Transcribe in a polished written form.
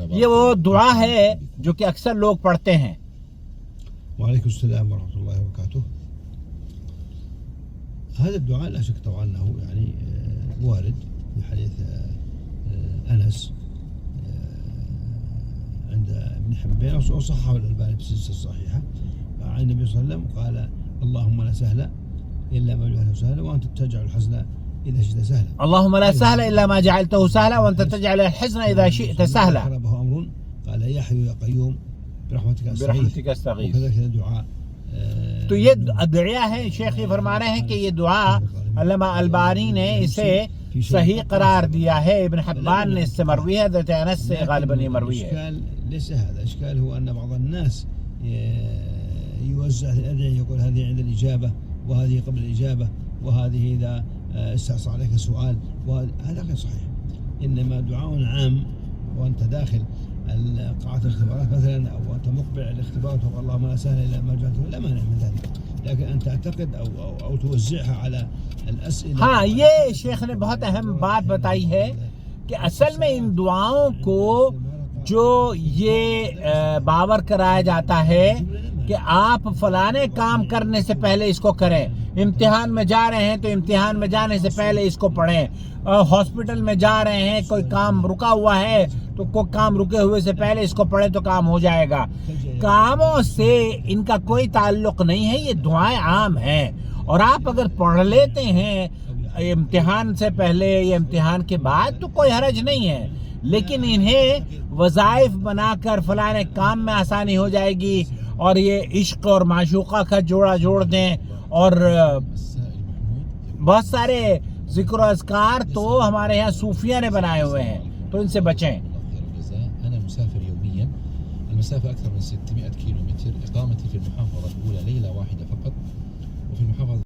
یہ وہ دعا ہے جو کہ اکثر لوگ پڑھتے ہیں. وعليكم السلام ورحمة الله وبركاته. هذا الدعاء لا شك طبعا أنه يعني وارد في حديث أنس عند ابن حبان وصححه الألباني بسلسلة صحيحة عن النبي صلى الله عليه وسلم قال اللهم لا سهل إلا ما جعلته سهلا وأنت تجعل الحزن إذا شئت سهلا. اللهم لا سهل إلا ما جعلته سهلا وأنت تجعل الحزن إذا شئت سهلا. قربه أمر قال يا حي يا قيوم برحمتك استغيث. وكذلك الدعاء. تو یہ ادعیہ ہے. شیخ یہ فرما رہے ہیں کہ یہ دعا علامہ البانی نے اسے صحیح قرار دیا ہے. ابن حبان نے اس سے مروی ہے. حضرت انس سے غالباً یہ مروی ہے. الإشكال ليس هذا. الإشكال هو أن بعض الناس يوزع الأدعية يقول هذه عند الإجابة وهذه قبل الإجابة وهذه إذا استعصى عليك سؤال هذا غير صحيح. إنما دعاء عام وأنت داخل قاعة الاختبارات مثلا أو أنت مقبل على الاختبارات وقال اللهم لا سهل إلا ما جعلته لا مانع من ذلك. لیکن أن تعتقد أو توزعها على الأسئلة. ہاں یہ شیخ نے بہت اہم بات بتائی ہے کہ اصل میں ان دعاؤں کو جو یہ باور کرایا جاتا ہے کہ آپ فلانے کام کرنے سے پہلے اس کو کریں. امتحان میں جا رہے ہیں تو امتحان میں جانے سے پہلے اس کو پڑھیں. ہاسپٹل میں جا رہے ہیں کوئی کام رکا ہوا ہے تو کوئی کام رکے ہوئے سے پہلے اس کو پڑھیں تو کام ہو جائے گا. کاموں سے ان کا کوئی تعلق نہیں ہے. یہ دعائیں عام ہیں اور آپ اگر پڑھ لیتے ہیں امتحان سے پہلے یا امتحان کے بعد تو کوئی حرج نہیں ہے. لیکن انہیں وظائف بنا کر فلانے کام میں آسانی ہو جائے گی اور یہ عشق اور معشوقہ کا جوڑا جوڑ دیں اور بہت سارے ذکر و اذکار تو ہمارے یہاں صوفیہ نے بنائے ہوئے ہیں تو ان سے بچیں. أنا مسافر يوميا المسافة أكثر من 600 كيلومتر. إقامتي في المحافظة